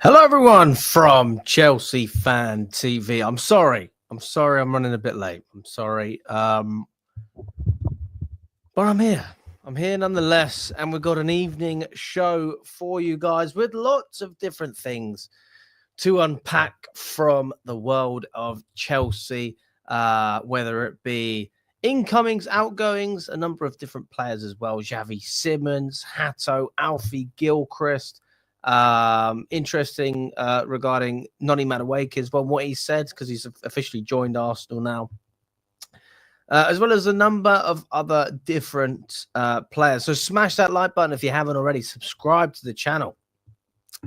Hello, everyone from Chelsea Fan TV. I'm sorry I'm running a bit late. I'm sorry. But I'm here. I'm here nonetheless, and we've got an evening show for you guys with lots of different things to unpack from the world of Chelsea, whether it be incomings, outgoings, a number of different players as well. Xavi Simons, Hato, Alfie Gilchrist. Interesting regarding Noni Madueke as well, what he said, because he's officially joined Arsenal now. As well as a number of other different players. So smash that like button if you haven't already. Subscribe to the channel.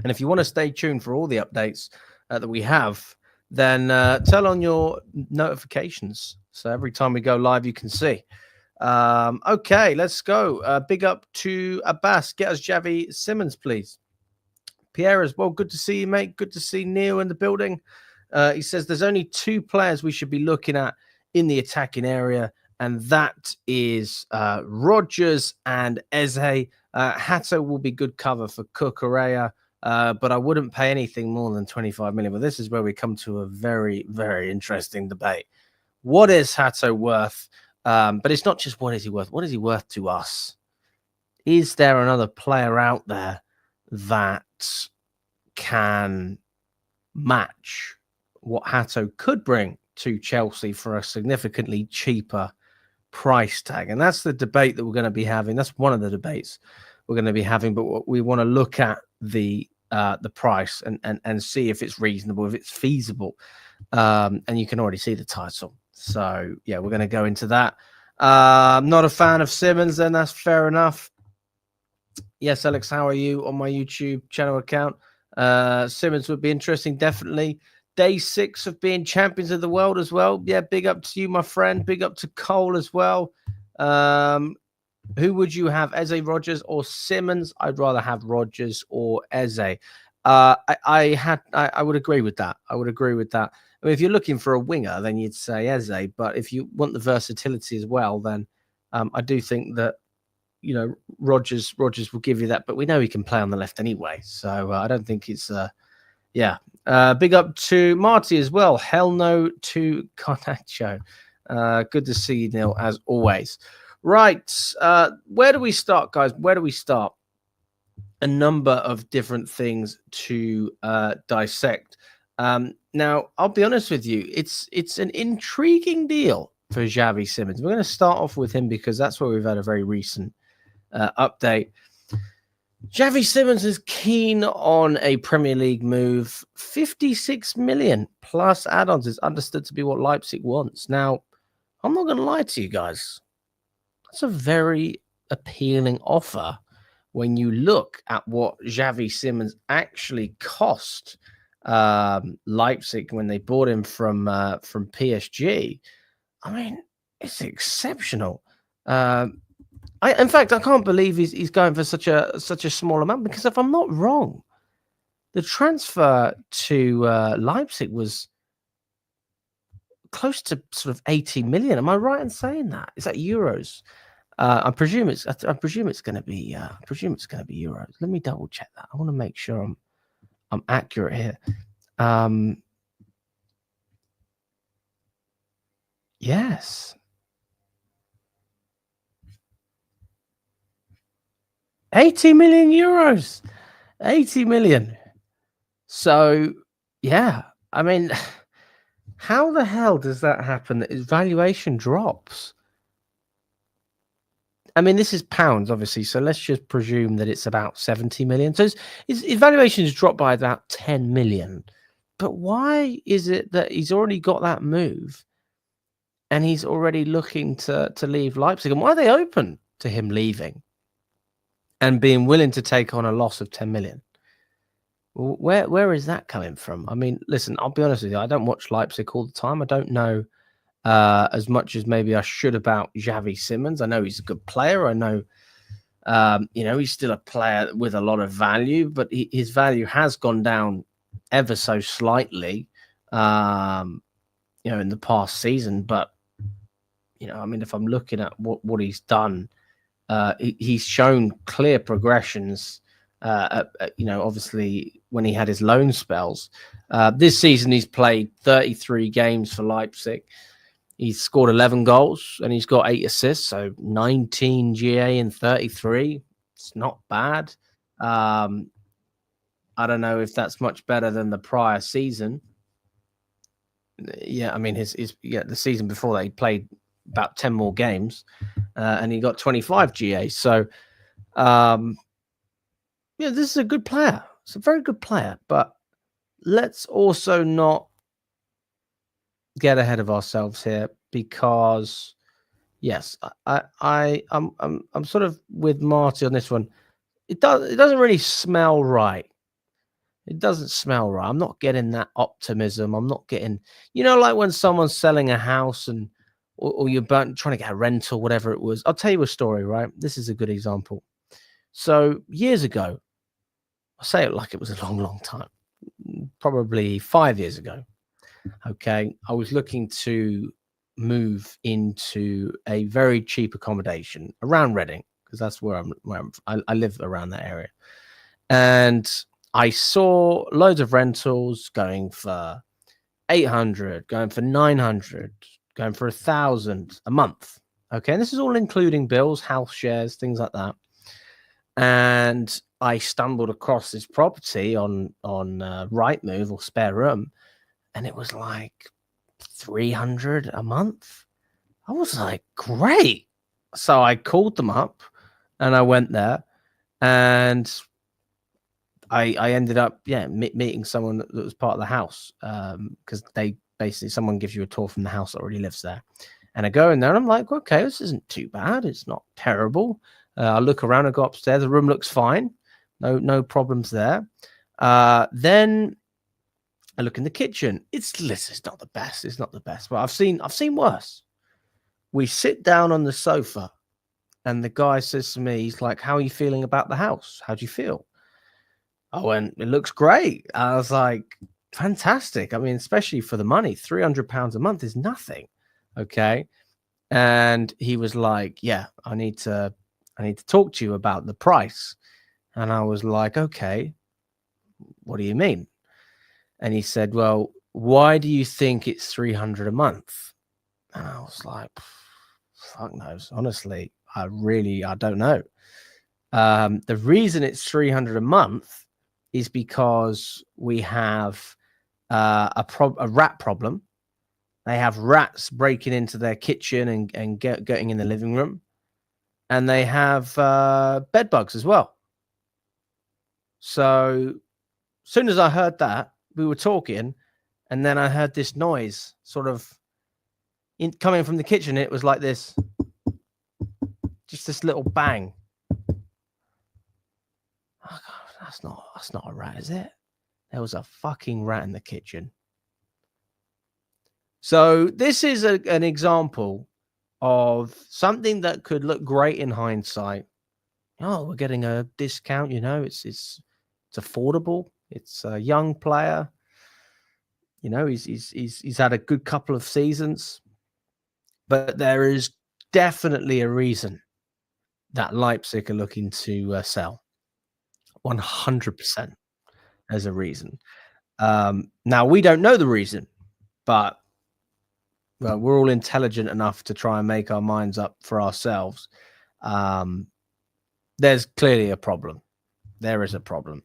And if you want to stay tuned for all the updates that we have, then turn on your notifications. So every time we go live, you can see. Okay, let's go. Big up to Abbas. Get us Xavi Simons, please. Pierre as well. Good to see you, mate. Good to see Neil in the building. He says there's only two players we should be looking at in the attacking area, and that is Rodgers and Eze. Hato will be good cover for Cucurella, but I wouldn't pay anything more than 25 million. But this is where we come to a very, very interesting debate. What is Hato worth? But it's not just what is he worth. What is he worth to us? Is there another player out there that can match what Hato could bring to Chelsea for a significantly cheaper price tag? And that's the debate that we're going to be having. That's one of the debates we're going to be having. But we want to look at the price and see if it's reasonable, if it's feasible. And you can already see the title. So yeah, we're going to go into that. Not a fan of Simmons, then that's fair enough. Yes, Alex, how are you on my YouTube channel account? Simmons would be interesting, definitely. Day 6 of being champions of the world as well. Yeah, big up to you, my friend. Big up to Cole as well. Who would you have, Eze, Rodgers, or Simmons? I'd rather have Rodgers or Eze. I would agree with that. I would agree with that. I mean, if you're looking for a winger, then you'd say Eze. But if you want the versatility as well, then I do think that, you know, Rodgers will give you that. But we know he can play on the left anyway. So I don't think it's... yeah. Big up to Marty as well. Hell no to Garnacho. Good to see you, Neil, as always. Right. Where do we start, guys? Where do we start? A number of different things to dissect. Now, I'll be honest with you. It's an intriguing deal for Xavi Simons. We're going to start off with him because that's where we've had a very recent update. Xavi Simons is keen on a Premier League move. 56 million plus add-ons is understood to be what Leipzig wants. Now, I'm not going to lie to you guys. That's a very appealing offer when you look at what Xavi Simons actually cost Leipzig when they bought him from PSG. I mean, it's exceptional. In fact, I can't believe he's going for such a small amount, because if I'm not wrong, the transfer to Leipzig was close to sort of 80 million. Am I right in saying that? Is that euros? I presume it's going to be euros. Let me double check that. I want to make sure I'm accurate here. Yes. 80 million euros. 80 million. So, yeah. I mean, how the hell does that happen that his valuation drops? I mean, this is pounds, obviously, so let's just presume that it's about 70 million. So his valuation has dropped by about 10 million. But why is it that he's already got that move and he's already looking to leave Leipzig? And why are they open to him leaving and being willing to take on a loss of 10 million? Where is that coming from? I mean, listen, I'll be honest with you. I don't watch Leipzig all the time. I don't know as much as maybe I should about Xavi Simons. I know he's a good player. I know, he's still a player with a lot of value, but his value has gone down ever so slightly, in the past season. But, I mean, if I'm looking at what he's done, he's shown clear progressions Obviously when he had his loan spells. This season he's played 33 games for Leipzig. He's scored 11 goals and he's got 8 assists, so 19 GA in 33. It's not bad. I don't know if that's much better than the prior season. Yeah, I mean the season before that he played about 10 more games, and he got 25 GA. So, this is a good player. It's a very good player, but let's also not get ahead of ourselves here, because yes, I'm sort of with Marty on this one. It doesn't really smell right. It doesn't smell right. I'm not getting that optimism. I'm not getting, like when someone's selling a house or you're trying to get a rental, whatever it was. I'll tell you a story, right? This is a good example. So years ago, I'll say it like it was a long, long time, probably 5 years ago. Okay. I was looking to move into a very cheap accommodation around Reading, because that's where I live around that area. And I saw loads of rentals going for 800, going for 900, going for 1,000 a month. Okay. And this is all including bills, house shares, things like that. And I stumbled across this property on Rightmove or Spare Room, and it was like 300 a month. I was like, great. So I called them up and I went there, and I ended up meeting someone that was part of the house, because they basically, someone gives you a tour from the house that already lives there. And I go in there and I'm like, okay, this isn't too bad. It's not terrible. I look around, I go upstairs. The room looks fine. No problems there. Then I look in the kitchen. It's not the best. It's not the best, but I've seen worse. We sit down on the sofa, and the guy says to me, he's like, "How are you feeling about the house? How do you feel?" I went, "It looks great." I was like, "Fantastic." I mean, especially for the money, £300 a month is nothing. Okay. And he was like, "Yeah, I need to talk to you about the price." And I was like, "Okay, what do you mean?" And he said, "Well, why do you think it's 300 a month?" And I was like, "Fuck knows. Honestly, I don't know." The reason it's 300 a month is because we have a rat problem. They have rats breaking into their kitchen and getting in the living room. And they have bed bugs as well. So as soon as I heard that, we were talking, and then I heard this noise sort of coming from the kitchen. It was like this, just this little bang. Oh, God, that's not a rat, is it? There was a fucking rat in the kitchen. So this is an example of something that could look great in hindsight. Oh, we're getting a discount, it's affordable. It's a young player. He's had a good couple of seasons, but there is definitely a reason that Leipzig are looking to sell. 100%. There's a reason. Now we don't know the reason, but we're all intelligent enough to try and make our minds up for ourselves. There's clearly a problem. There is a problem.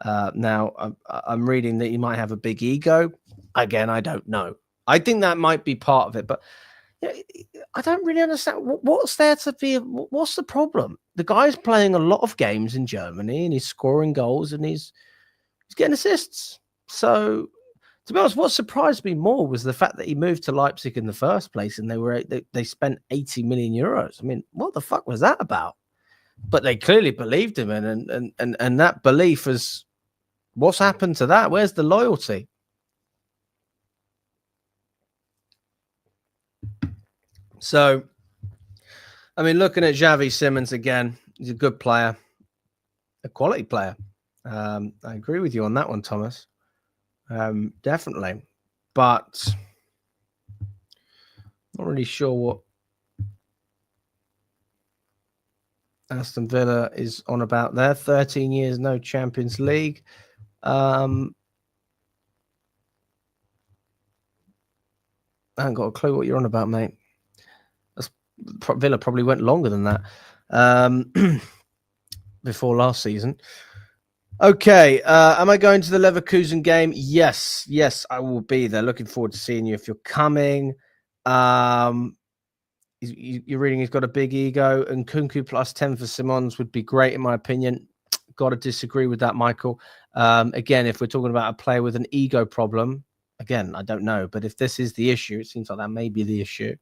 Now, I'm reading that he might have a big ego. Again, I don't know. I think that might be part of it, but I don't really understand what's there to be. What's the problem? The guy's playing a lot of games in Germany, and he's scoring goals, and he's getting assists. So, to be honest, what surprised me more was the fact that he moved to Leipzig in the first place, and they spent 80 million euros. I mean, what the fuck was that about? But they clearly believed him, and that belief is what's happened to that? Where's the loyalty? So, I mean, looking at Xavi Simons again, he's a good player, a quality player. I agree with you on that one, Thomas. Definitely, but not really sure Aston Villa is on about there. 13 years, no Champions League. I haven't got a clue what you're on about, mate. Villa probably went longer than that before last season. Okay, am I going to the Leverkusen game? Yes, I will be there. Looking forward to seeing you if you're coming. You're reading he's got a big ego, and Nkunku plus 10 for Simmons would be great, in my opinion. Got to disagree with that, Michael. Again, if we're talking about a player with an ego problem, again, I don't know. But if this is the issue, it seems like that may be the issue,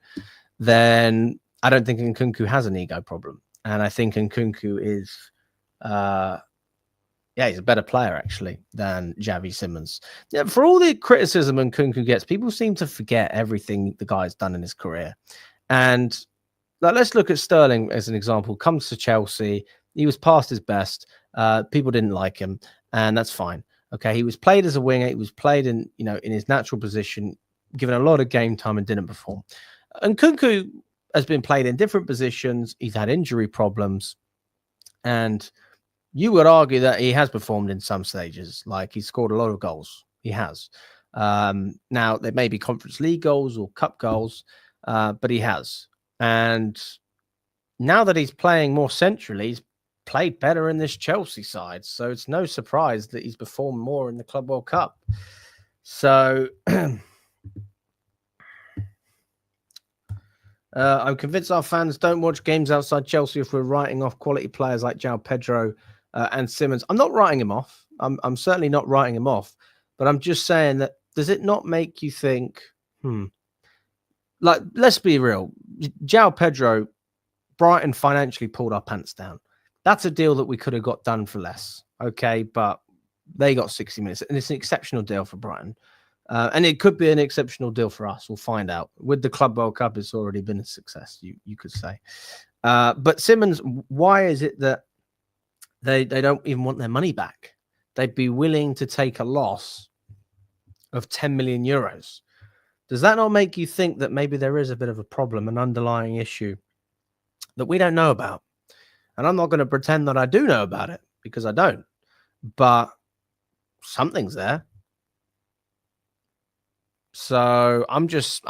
then I don't think Nkunku has an ego problem. And I think Nkunku is, he's a better player, actually, than Xavi Simons. Yeah, for all the criticism Nkunku gets, people seem to forget everything the guy's done in his career. And let's look at Sterling as an example. Comes to Chelsea. He was past his best. People didn't like him, and that's fine. Okay, he was played as a winger. He was played in his natural position, given a lot of game time, and didn't perform. And Nkunku has been played in different positions. He's had injury problems, and you would argue that he has performed in some stages. Like, he's scored a lot of goals. He has. Now, there may be Conference League goals or Cup goals, but he has. And now that he's playing more centrally, he's played better in this Chelsea side. So it's no surprise that he's performed more in the Club World Cup. So I'm convinced our fans don't watch games outside Chelsea if we're writing off quality players like João Pedro and Simmons. I'm not writing him off. I'm certainly not writing him off. But I'm just saying that, does it not make you think, like, let's be real. João Pedro, Brighton financially pulled our pants down. That's a deal that we could have got done for less. Okay, but they got 60 minutes. And it's an exceptional deal for Brighton. And it could be an exceptional deal for us. We'll find out. With the Club World Cup, it's already been a success, you could say. But Simmons, why is it that they don't even want their money back? They'd be willing to take a loss of 10 million euros. Does that not make you think that maybe there is a bit of a problem, an underlying issue that we don't know about? And I'm not going to pretend that I do know about it, because I don't. But something's there. So I'm just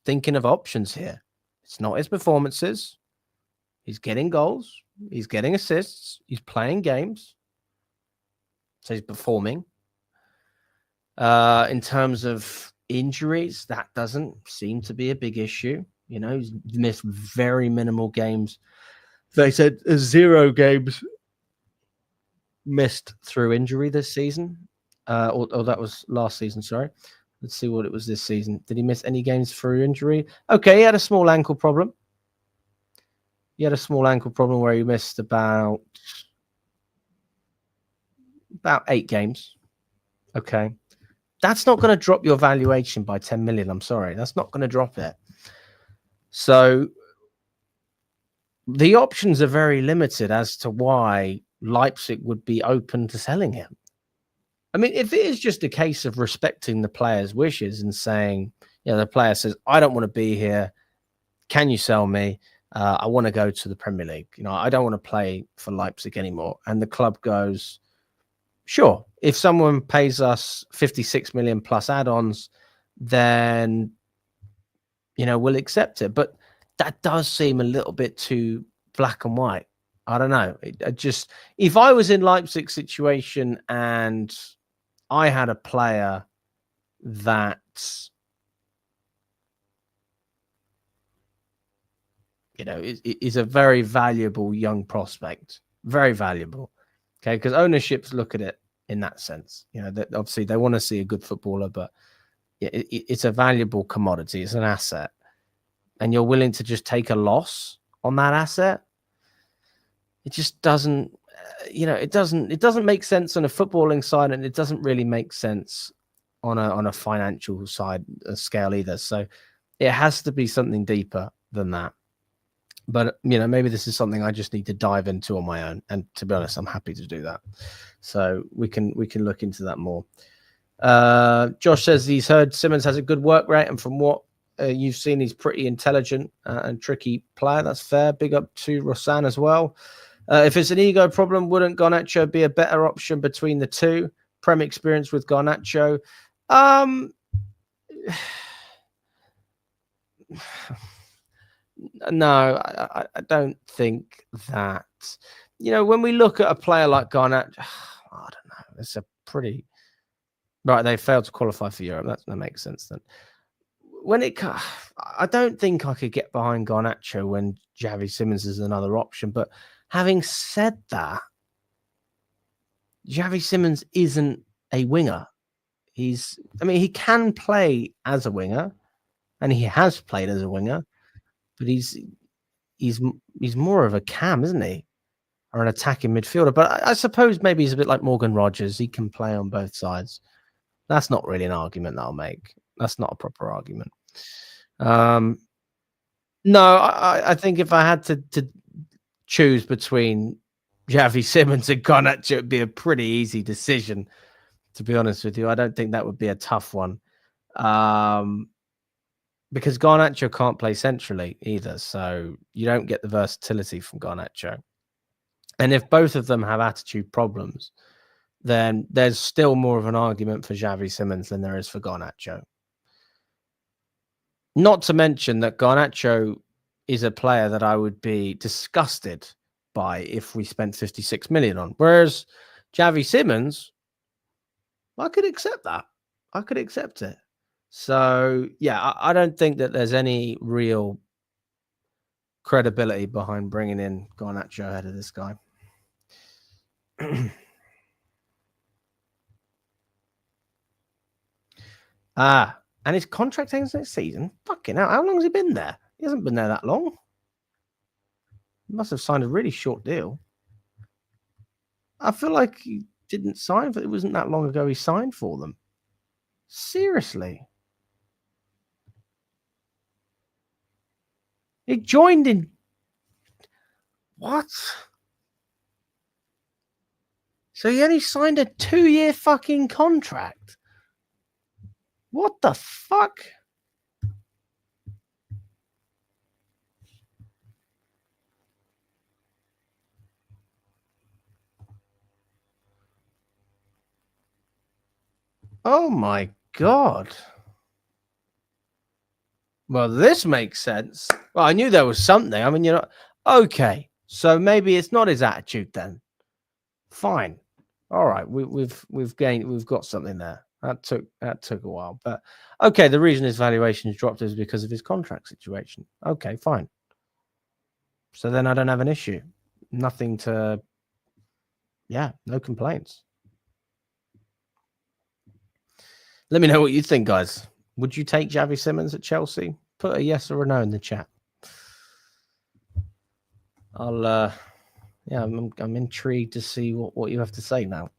thinking of options here. It's not his performances. He's getting goals. He's getting assists. He's playing games. So he's performing. In terms of injuries, that doesn't seem to be a big issue. He's missed very minimal games. They said 0 games missed through injury this season. Or that was last season, sorry. Let's see what it was this season. Did he miss any games through injury? Okay, he had a small ankle problem. He had a small ankle problem where he missed about 8 games. Okay. That's not going to drop your valuation by 10 million. I'm sorry. That's not going to drop it. So the options are very limited as to why Leipzig would be open to selling him. I mean, if it is just a case of respecting the player's wishes and saying, the player says, I don't want to be here. Can you sell me? I want to go to the Premier League. I don't want to play for Leipzig anymore. And the club goes, sure. If someone pays us 56 million plus add-ons, then, we'll accept it. But that does seem a little bit too black and white. I don't know. If I was in Leipzig's situation and I had a player that, is a very valuable young prospect, very valuable. Okay, because ownerships look at it in that sense. That obviously they want to see a good footballer, but it's a valuable commodity. It's an asset, and you're willing to just take a loss on that asset. It just doesn't. It doesn't make sense on a footballing side, and it doesn't really make sense on a financial side scale either. So it has to be something deeper than that. But maybe this is something I just need to dive into on my own. And to be honest, I'm happy to do that. So we can look into that more. Josh says he's heard Simmons has a good work rate, and from what you've seen, he's pretty intelligent and tricky player. That's fair. Big up to Rosan as well. If it's an ego problem, wouldn't Garnacho be a better option between the two? Prem experience with Garnacho. No, I don't think that. When we look at a player like Garnacho, I don't know. It's a pretty right. They failed to qualify for Europe. That makes sense then. I don't think I could get behind Garnacho when Xavi Simons is another option. But having said that, Xavi Simons isn't a winger. He can play as a winger, and he has played as a winger, but he's more of a cam, isn't he? Or an attacking midfielder. But I suppose maybe he's a bit like Morgan Rogers. He can play on both sides. That's not really an argument that I'll make. That's not a proper argument. No, I think if I had to choose between Xavi Simons and Garnacho, it'd be a pretty easy decision, to be honest with you. I don't think that would be a tough one. Because Garnacho can't play centrally either, so you don't get the versatility from Garnacho. And if both of them have attitude problems, then there's still more of an argument for Xavi Simons than there is for Garnacho. Not to mention that Garnacho is a player that I would be disgusted by if we spent 56 million on. Whereas Xavi Simons, I could accept that. I could accept it. So, yeah, I don't think that there's any real credibility behind bringing in Garnacho ahead of this guy. And his contract ends next season. Fucking hell, how long has he been there? He hasn't been there that long. He must have signed a really short deal. I feel like he didn't sign, but it wasn't that long ago he signed for them. Seriously. He joined in... What? So he only signed a 2-year fucking contract? What the fuck? Oh my God. Well, this makes sense. Well, I knew there was something. I mean, okay. So maybe it's not his attitude then. Fine. All right. We've got something there. That took a while. But okay, the reason his valuation has dropped is because of his contract situation. Okay, fine. So then I don't have an issue. Nothing to no complaints. Let me know what you think, guys. Would you take Xavi Simons at Chelsea? Put a yes or a no in the chat. I'm intrigued to see what you have to say now.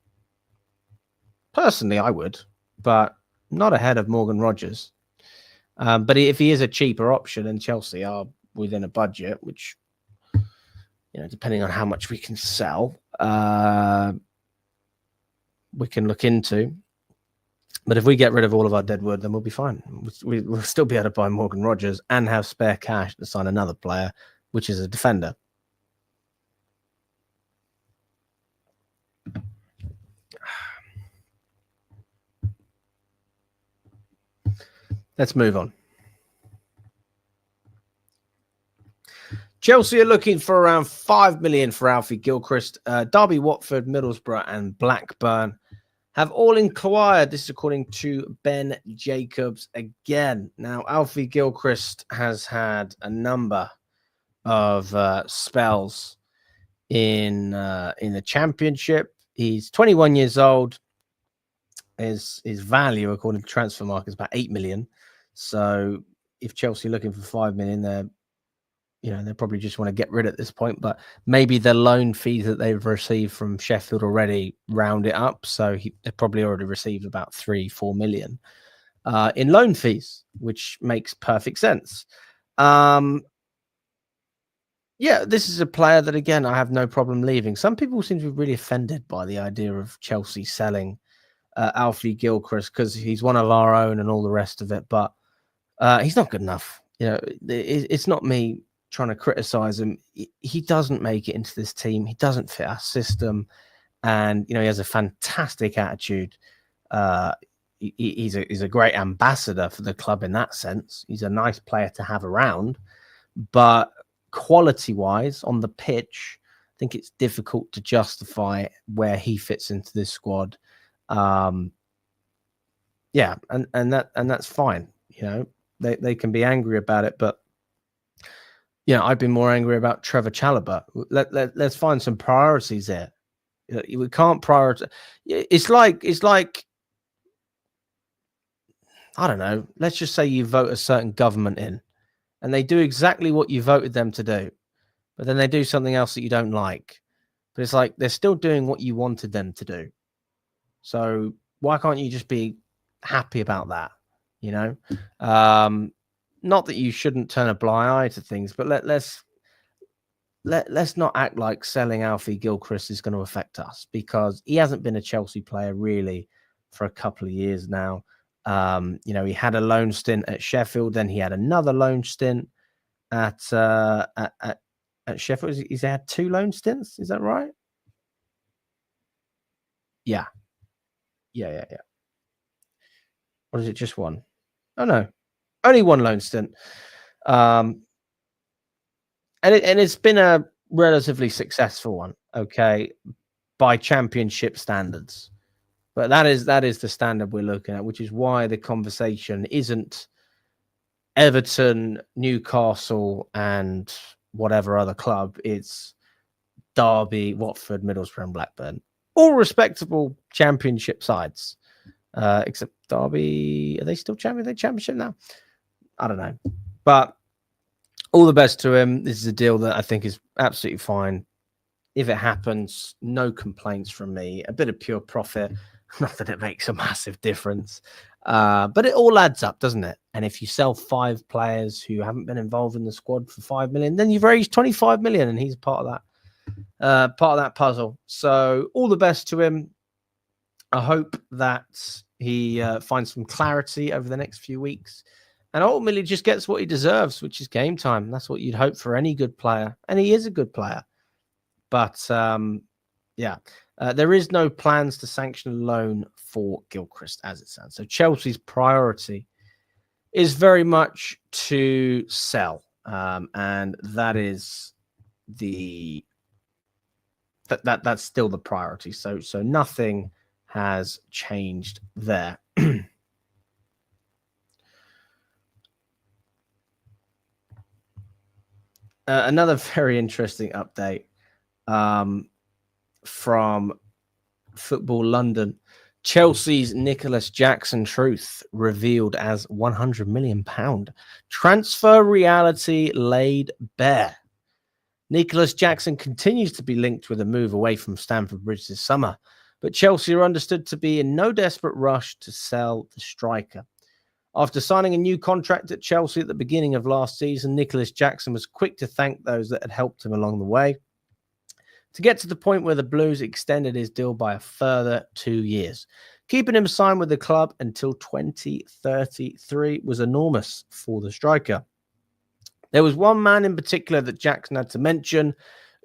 Personally, I would, but not ahead of Morgan Rogers. But if he is a cheaper option and Chelsea are within a budget, which, depending on how much we can sell, we can look into. But if we get rid of all of our dead wood, then we'll be fine. We'll still be able to buy Morgan Rogers and have spare cash to sign another player, which is a defender. Let's move on. Chelsea are looking for around 5 million for Alfie Gilchrist. Derby, Watford, Middlesbrough, and Blackburn have all inquired. This is according to Ben Jacobs again. Now, Alfie Gilchrist has had a number of spells in the Championship. He's 21 years old. His value, according to Transfermarkt, is about 8 million. So if Chelsea are looking for 5 million, they probably just want to get rid at this point. But maybe the loan fees that they've received from Sheffield already round it up. So they've probably already received about 3-4 million in loan fees, which makes perfect sense. This is a player that, again, I have no problem leaving. Some people seem to be really offended by the idea of Chelsea selling Alfie Gilchrist because he's one of our own and all the rest of it. But he's not good enough. It's not me trying to criticize him. He doesn't make it into this team. He doesn't fit our system. And, he has a fantastic attitude. He's a great ambassador for the club in that sense. He's a nice player to have around. But quality-wise, on the pitch, I think it's difficult to justify where he fits into this squad. And that's fine. They can be angry about it, but I've been more angry about Trevor Chalobah. Let's find some priorities there. We can't prioritize. It's like I don't know. Let's just say you vote a certain government in, and they do exactly what you voted them to do, but then they do something else that you don't like. But it's like they're still doing what you wanted them to do. So why can't you just be happy about that? Not that you shouldn't turn a blind eye to things, but let's not act like selling Alfie Gilchrist is going to affect us, because he hasn't been a Chelsea player really for a couple of years now. He had a loan stint at Sheffield, then he had another loan stint at Sheffield. He's had 2 loan stints. Is that right? Yeah. Or is it just one? Oh no, only 1 loan stint. And it's been a relatively successful one, okay, by championship standards. But that is the standard we're looking at, which is why the conversation isn't Everton, Newcastle, and whatever other club. It's Derby, Watford, Middlesbrough, and Blackburn. All respectable championship sides. Except Derby, are they still champion? Are they championship now? I don't know. But all the best to him. This is a deal that I think is absolutely fine. If it happens, no complaints from me. A bit of pure profit. Not that it makes a massive difference. But it all adds up, doesn't it? And if you sell 5 players who haven't been involved in the squad for 5 million, then you've raised 25 million, and he's part of that puzzle. So all the best to him. I hope that he finds some clarity over the next few weeks and ultimately just gets what he deserves, which is game time. That's what you'd hope for any good player. And he is a good player. But, there is no plans to sanction a loan for Gilchrist as it stands. So Chelsea's priority is very much to sell. And that is that's still the priority. So nothing has changed there. Another very interesting update from Football London. Chelsea's Nicholas Jackson truth revealed as £100 million. Transfer reality laid bare. Nicholas Jackson continues to be linked with a move away from Stamford Bridge this summer, but Chelsea are understood to be in no desperate rush to sell the striker. After signing a new contract at Chelsea at the beginning of last season, Nicholas Jackson was quick to thank those that had helped him along the way, to get to the point where the Blues extended his deal by a further 2 years. Keeping him signed with the club until 2033 was enormous for the striker. There was one man in particular that Jackson had to mention,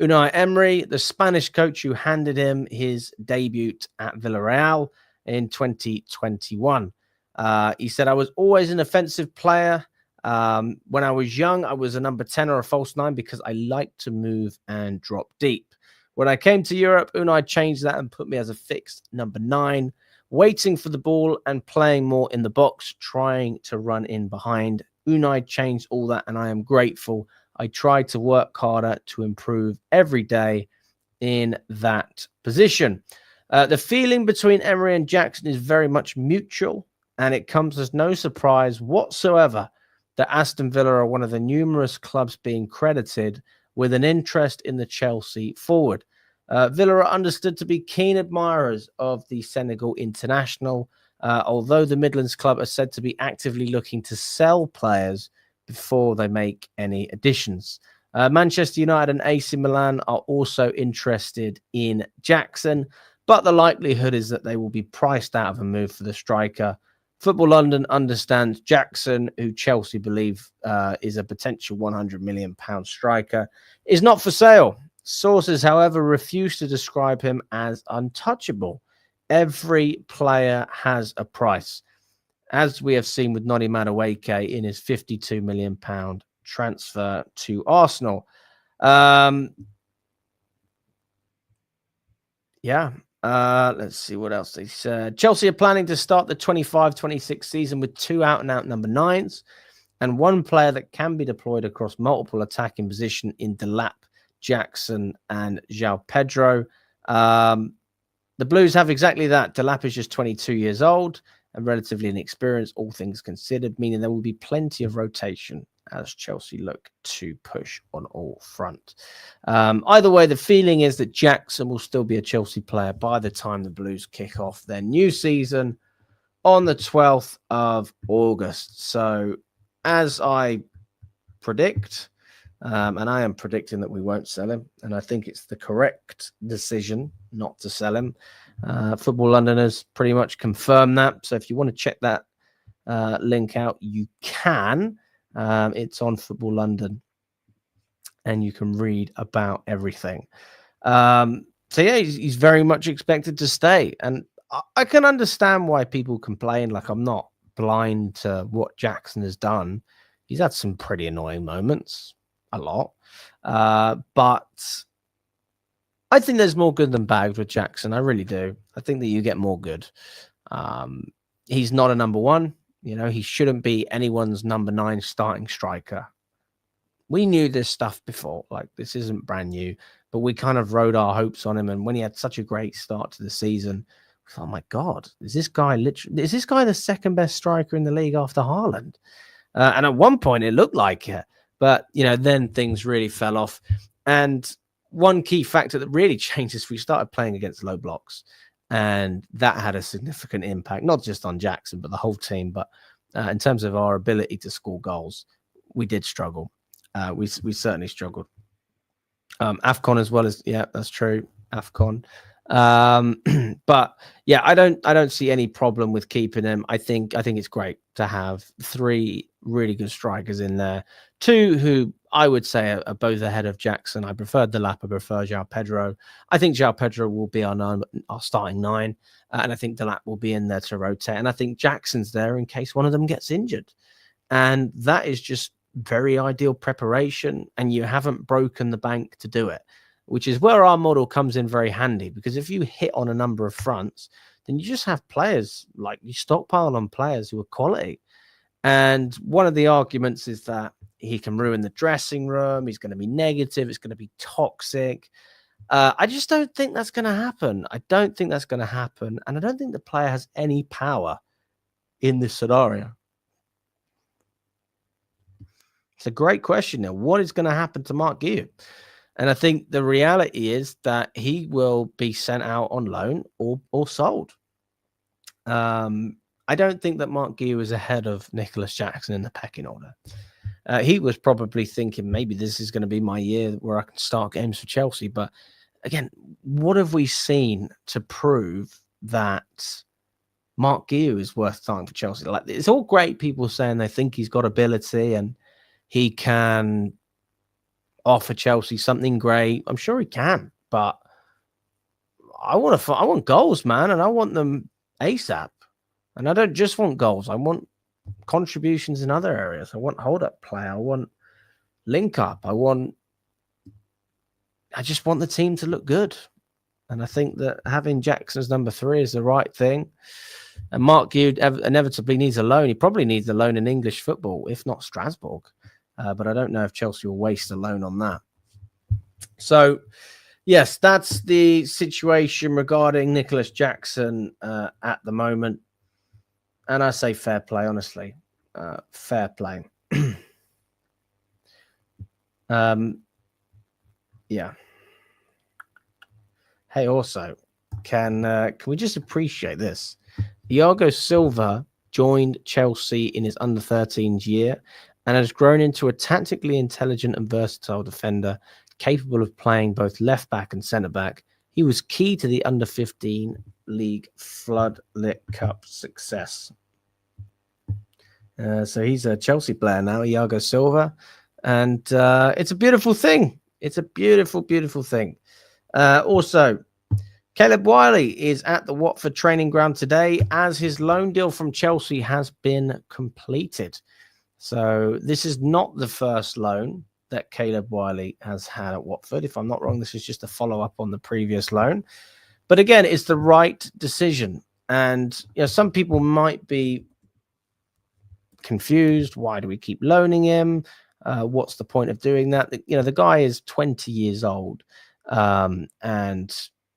Unai Emery, the Spanish coach who handed him his debut at Villarreal in 2021. He said, I was always an offensive player. When I was young, I was a number 10 or a false 9 because I liked to move and drop deep. When I came to Europe, Unai changed that and put me as a fixed number 9, waiting for the ball and playing more in the box, trying to run in behind. Unai changed all that, and I am grateful. I tried to work harder to improve every day in that position. The feeling between Emery and Jackson is very much mutual, and it comes as no surprise whatsoever that Aston Villa are one of the numerous clubs being credited with an interest in the Chelsea forward. Villa are understood to be keen admirers of the Senegal international, although the Midlands club are said to be actively looking to sell players before they make any additions. Manchester United and AC Milan are also interested in Jackson, but the likelihood is that they will be priced out of a move for the striker Football London understands Jackson, who Chelsea believe is a potential £100 million striker, is not for sale. Sources, however, refuse to describe him as untouchable. Every player has a price, as we have seen with Noni Madueke in his £52 million transfer to Arsenal. Let's see what else they said. Chelsea are planning to start the 25-26 season with 2 out-and-out number 9s and 1 player that can be deployed across multiple attacking positions in Delap, Jackson, and João Pedro. The Blues have exactly that. Delap is just 22 years old and relatively inexperienced, all things considered, meaning there will be plenty of rotation as Chelsea look to push on all front. Either way, the feeling is that Jackson will still be a Chelsea player by the time the Blues kick off their new season on the 12th of August. So, as I predict, and I am predicting that we won't sell him, and I think it's the correct decision not to sell him. Football London has pretty much confirmed that. So if you want to check that link out, you can. It's on Football London, and you can read about everything. He's very much expected to stay, and I can understand why people complain. Like, I'm not blind to what Jackson has done. He's had some pretty annoying moments, a lot, but I think there's more good than bad with Jackson. I really do. I think that you get more good. He's not a number 1. You know, he shouldn't be anyone's number 9 starting striker. We knew this stuff before. Like, this isn't brand new, but we kind of rode our hopes on him. And when he had such a great start to the season, we thought, oh my God, is this guy the second best striker in the league after Haaland? And at one point it looked like it, but then things really fell off. And one key factor that really changed is we started playing against low blocks, and that had a significant impact, not just on Jackson, but the whole team. But in terms of our ability to score goals, we did struggle. We certainly struggled. AFCON as well as, yeah, that's true. AFCON. But yeah, I don't see any problem with keeping him. I think it's great to have 3 really good strikers in there. 2 who I would say are both ahead of Jackson. I prefer Delap. I prefer João Pedro. I think João Pedro will be our starting 9, and I think Delap will be in there to rotate. And I think Jackson's there in case one of them gets injured. And that is just very ideal preparation, and you haven't broken the bank to do it, which is where our model comes in very handy, because if you hit on a number of fronts, then you just have players, like, you stockpile on players who are quality. And one of the arguments is that he can ruin the dressing room. He's going to be negative. It's going to be toxic. I just don't think that's going to happen. I don't think that's going to happen. And I don't think the player has any power in this scenario. It's a great question now. What is going to happen to Mark Guiu? And I think the reality is that he will be sent out on loan or sold. I don't think that Mark Guiu is ahead of Nicholas Jackson in the pecking order. He was probably thinking, maybe this is going to be my year where I can start games for Chelsea. But again, what have we seen to prove that Mark Guiu is worth starting for Chelsea? Like, it's all great, people saying they think he's got ability and he can offer Chelsea something great. I'm sure he can, but I want goals, man, and I want them ASAP. And I don't just want goals. I want contributions in other areas. I want hold-up play. I want link-up. I just want the team to look good. And I think that having Jackson's number 3 is the right thing. And Mark Guiu inevitably needs a loan. He probably needs a loan in English football, if not Strasbourg. But I don't know if Chelsea will waste a loan on that. So, yes, that's the situation regarding Nicholas Jackson at the moment. And I say fair play, honestly. Fair play. Yeah. Hey, also, can we just appreciate this? Iago Silva joined Chelsea in his under-13s year and has grown into a tactically intelligent and versatile defender capable of playing both left-back and centre-back. He was key to the under-15 league Floodlit Cup success. So he's a Chelsea player now, Iago Silva. And it's a beautiful thing. It's a beautiful, beautiful thing. Also, Caleb Wiley is at the Watford training ground today as his loan deal from Chelsea has been completed. So this is not the first loan that Caleb Wiley has had at Watford. If I'm not wrong, this is just a follow-up on the previous loan. But again, it's the right decision. And some people might be confused. Why do we keep loaning him? What's the point of doing that? The guy is 20 years old. And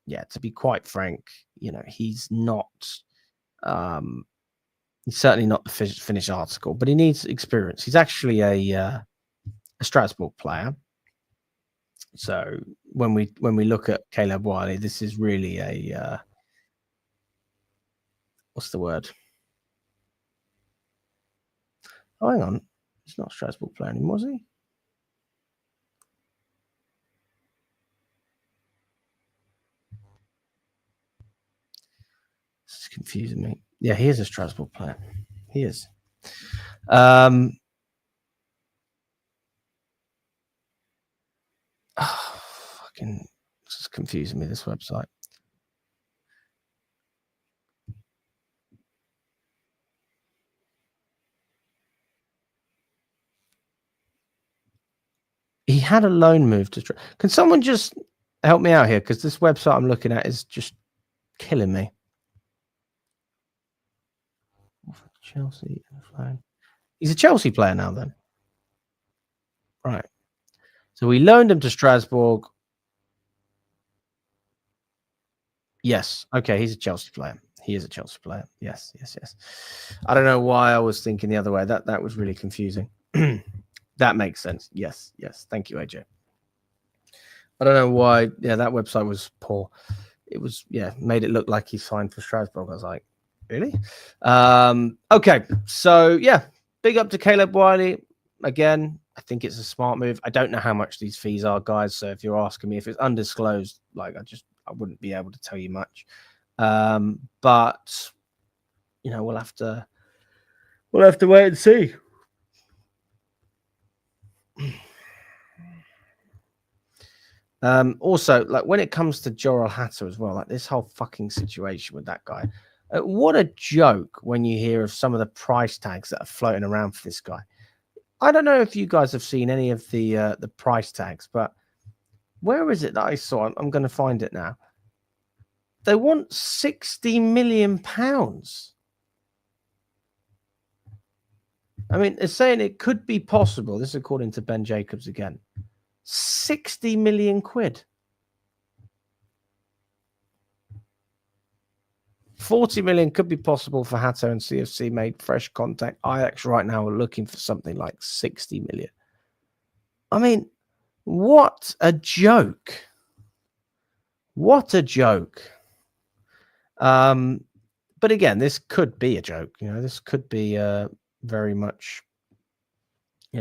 yeah, to be quite frank, he's not... he's certainly not the finished article, but he needs experience. He's actually a Strasbourg player. So when we look at Caleb Wiley, this is really a what's the word? Oh, hang on, he's not a Strasbourg player anymore, was he? This is confusing me. Yeah, he is a Strasbourg player. He is. Fucking, this is confusing me, this website. He had a loan move to... Can someone just help me out here? Because this website I'm looking at is just killing me. Chelsea. He's a Chelsea player now, then. Right. So we loaned him to Strasbourg. Yes. Okay. He's a Chelsea player. He is a Chelsea player. Yes. I don't know why I was thinking the other way. That was really confusing. That makes sense. Yes. Thank you, AJ. I don't know why. Yeah, that website was poor. It was, made it look like he signed for Strasbourg. I was like, really? Okay. So, big up to Caleb Wiley. Again, I think it's a smart move. I don't know how much these fees are, guys. So if you're asking me, if it's undisclosed, like I wouldn't be able to tell you much. But we'll have to wait and see. Also, like when it comes to Jorel Hato as well, like this whole fucking situation with that guy, what a joke when you hear of some of the price tags that are floating around for this guy. I don't know if you guys have seen any of the price tags, but where is it that I saw? I'm going to find it now. They want £60 million. I mean, they're saying it could be possible. This is according to Ben Jacobs again. 60 million quid. 40 million could be possible for Hato and CFC made fresh contact. Ajax right now are looking for something like 60 million. I mean, what a joke. What a joke. But again, this could be a joke. This could be very much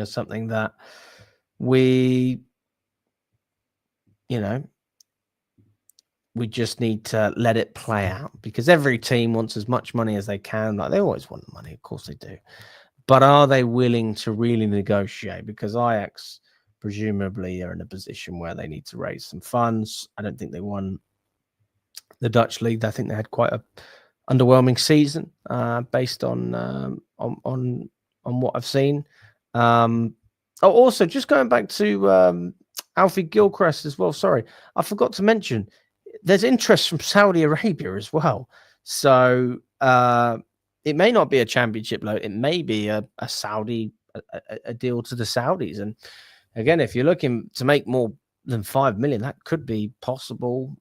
something that we we just need to let it play out, because every team wants as much money as they can. Like, they always want money, of course they do, but are they willing to really negotiate? Because Ajax presumably are in a position where they need to raise some funds. I don't think they won the Dutch league. I think they had quite a underwhelming season based on what I've seen. Also, just going back to Alfie Gilchrist as well. Sorry, I forgot to mention there's interest from Saudi Arabia as well. So it may not be a championship loan. It may be a Saudi a deal to the Saudis. And again, if you're looking to make more than 5 million, that could be possible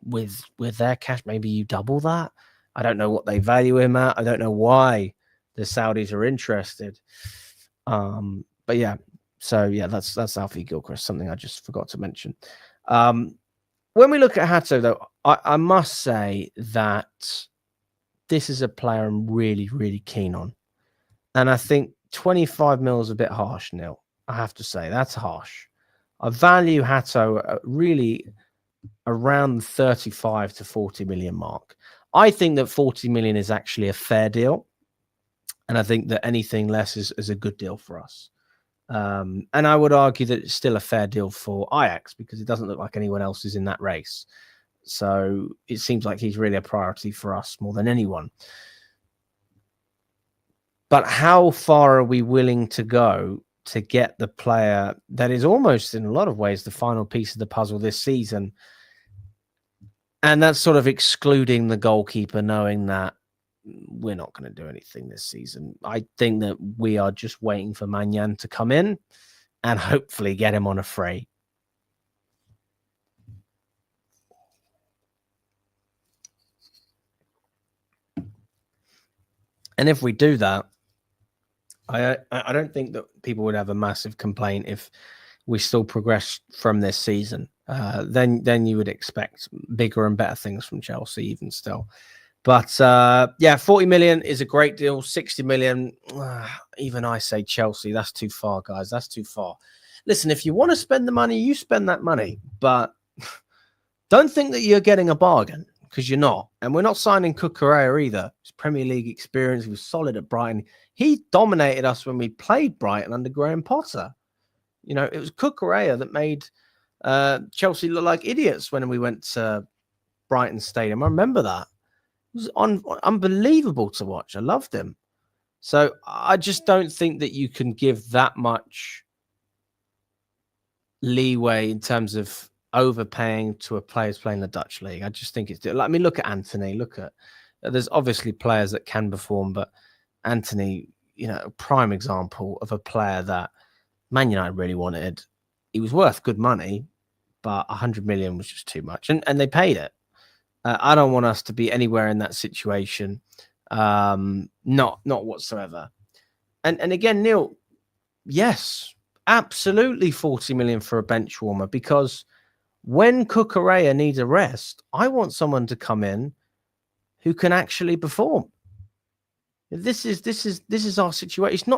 with their cash. Maybe you double that. I don't know what they value him at. I don't know why the Saudis are interested. But yeah, so yeah, that's Alfie Gilchrist, something I just forgot to mention. When we look at Hato, though, I must say that this is a player I'm really, really keen on. And I think 25 mil is a bit harsh, Neil. I have to say, that's harsh. I value Hato really around the 35 to 40 million mark. I think that 40 million is actually a fair deal. And I think that anything less is a good deal for us. And I would argue that it's still a fair deal for Ajax because it doesn't look like anyone else is in that race. So it seems like he's really a priority for us more than anyone. But how far are we willing to go to get the player that is almost in a lot of ways the final piece of the puzzle this season? And that's sort of excluding the goalkeeper, knowing that we're not going to do anything this season. I think that we are just waiting for Maignan to come in and hopefully get him on a free. And if we do that, I don't think that people would have a massive complaint if we still progress from this season. Then you would expect bigger and better things from Chelsea even still. But yeah, 40 million is a great deal. 60 million, even I say Chelsea, that's too far, guys. That's too far. Listen, if you want to spend the money, you spend that money. But don't think that you're getting a bargain because you're not. And we're not signing Cucurella either. His Premier League experience, he was solid at Brighton. He dominated us when we played Brighton under Graham Potter. You know, it was Cucurella that made Chelsea look like idiots when we went to Brighton Stadium. I remember that. It was unbelievable to watch. I loved him. So I just don't think that you can give that much leeway in terms of overpaying to a players playing the Dutch league. I just think it's like, I mean, look at Anthony. Look at there's obviously players that can perform, but Anthony, you know, a prime example of a player that Man United really wanted. He was worth good money, but 100 million was just too much, and they paid it. I don't want us to be anywhere in that situation, not whatsoever. And again, Neil, yes, absolutely 40 million for a bench warmer, because when Cucurella needs a rest, I want someone to come in who can actually perform. This is our situation.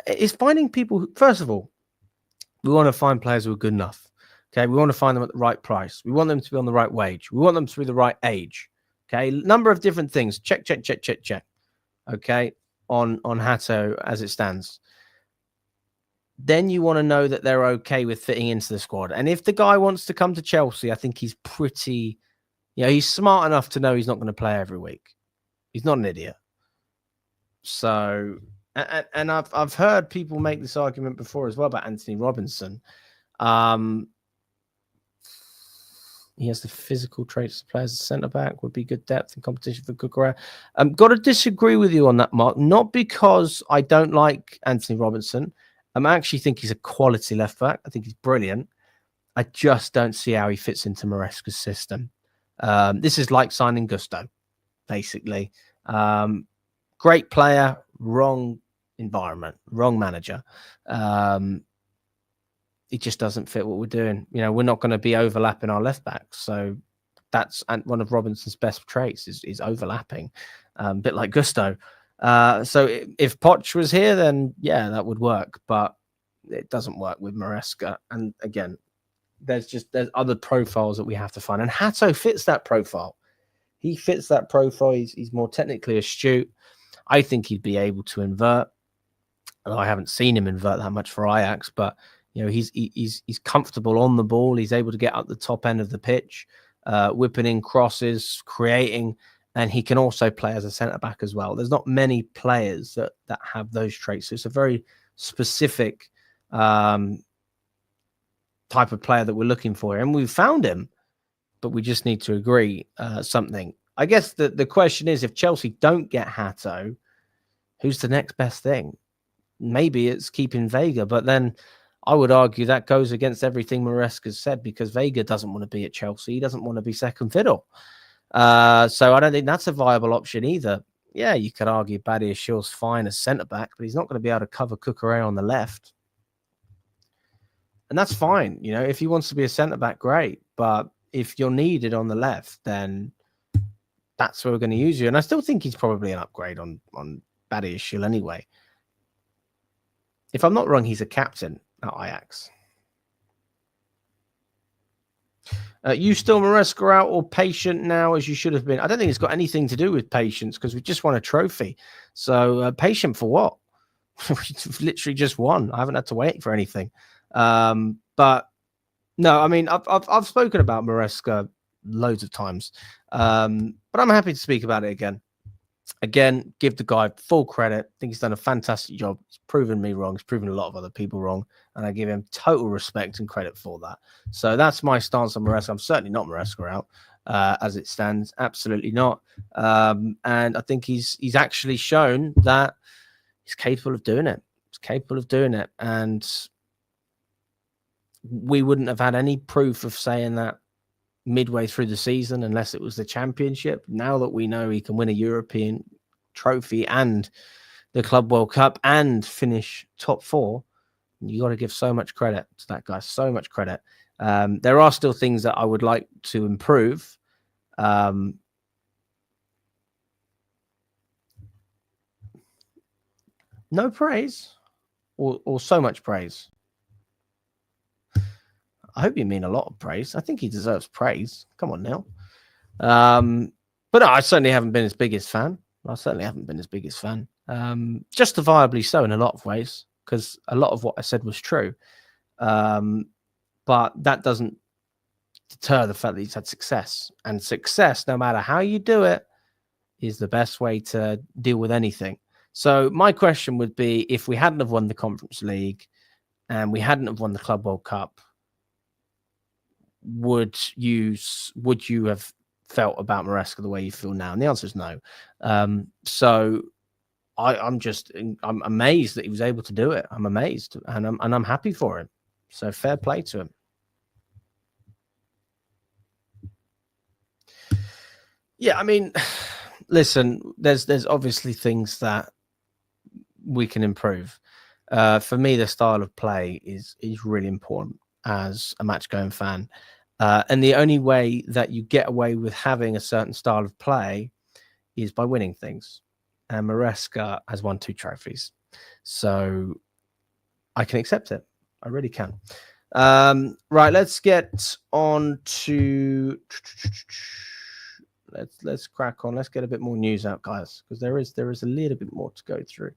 It's finding people who, first of all, we want to find players who are good enough. Okay, we want to find them at the right price. We want them to be on the right wage. We want them to be the right age. Okay, number of different things. Check. Okay, on Hato as it stands. Then you want to know that they're okay with fitting into the squad. And if the guy wants to come to Chelsea, I think he's pretty, he's smart enough to know he's not going to play every week. He's not an idiot. So, and I've heard people make this argument before as well about Anthony Robinson. He has the physical traits to play as a centre-back, would be good depth and competition for Cucurella. Got to disagree with you on that, Mark. Not because I don't like Anthony Robinson. I actually think he's a quality left-back. I think he's brilliant. I just don't see how he fits into Maresca's system. This is like signing Gusto, basically. Great player, wrong environment, wrong manager. It just doesn't fit what we're doing. We're not going to be overlapping our left backs. So that's one of Robinson's best traits is overlapping, a bit like Gusto. So if Poch was here, then yeah, that would work. But it doesn't work with Maresca. And again, there's other profiles that we have to find. And Hato fits that profile. He fits that profile. He's more technically astute. I think he'd be able to invert. Although I haven't seen him invert that much for Ajax, but he's comfortable on the ball. He's able to get up the top end of the pitch, whipping in crosses, creating, and he can also play as a centre back as well. There's not many players that have those traits. So it's a very specific type of player that we're looking for, and we've found him, but we just need to agree something. I guess the question is, if Chelsea don't get Hato, who's the next best thing? Maybe it's keeping Vega, but then I would argue that goes against everything Maresca's said, because Vega doesn't want to be at Chelsea. He doesn't want to be second fiddle. So I don't think that's a viable option either. Yeah, you could argue Badiashiel's fine as centre-back, but he's not going to be able to cover Cucurella on the left. And that's fine. If he wants to be a centre-back, great. But if you're needed on the left, then that's where we're going to use you. And I still think he's probably an upgrade on Badiashiel anyway. If I'm not wrong, he's a captain at Ajax. You still Maresca out or patient now as you should have been? I don't think it's got anything to do with patience because we just won a trophy. So patient for what? We've literally just won. I haven't had to wait for anything. But no, I mean, I've spoken about Maresca loads of times, but I'm happy to speak about it again. Again, give the guy full credit. I think he's done a fantastic job. He's proven me wrong. He's proven a lot of other people wrong. And I give him total respect and credit for that. So that's my stance on Maresca. I'm certainly not Maresca out as it stands. Absolutely not. And I think he's actually shown that he's capable of doing it. He's capable of doing it. And we wouldn't have had any proof of saying that midway through the season unless it was the championship. Now that we know he can win a European trophy and the Club World Cup and finish top 4, you got to give so much credit to that guy. So much credit. There are still things that I would like to improve. No praise or so much praise. I hope you mean a lot of praise. I think he deserves praise. Come on now. But no, I certainly haven't been his biggest fan. Justifiably so in a lot of ways, because a lot of what I said was true. But that doesn't deter the fact that he's had success. And success, no matter how you do it, is the best way to deal with anything. So my question would be, if we hadn't have won the Conference League and we hadn't have won the Club World Cup, would you have felt about Maresca the way you feel now? And the answer is no. So I'm amazed that he was able to do it. I'm amazed, and I'm happy for him. So fair play to him. Yeah, I mean, listen, there's obviously things that we can improve. For me, the style of play is really important as a match-going fan. And the only way that you get away with having a certain style of play is by winning things. And Maresca has won 2 trophies. So I can accept it. I really can. Right, let's get on to... Let's crack on. Let's get a bit more news out, guys, because there is a little bit more to go through.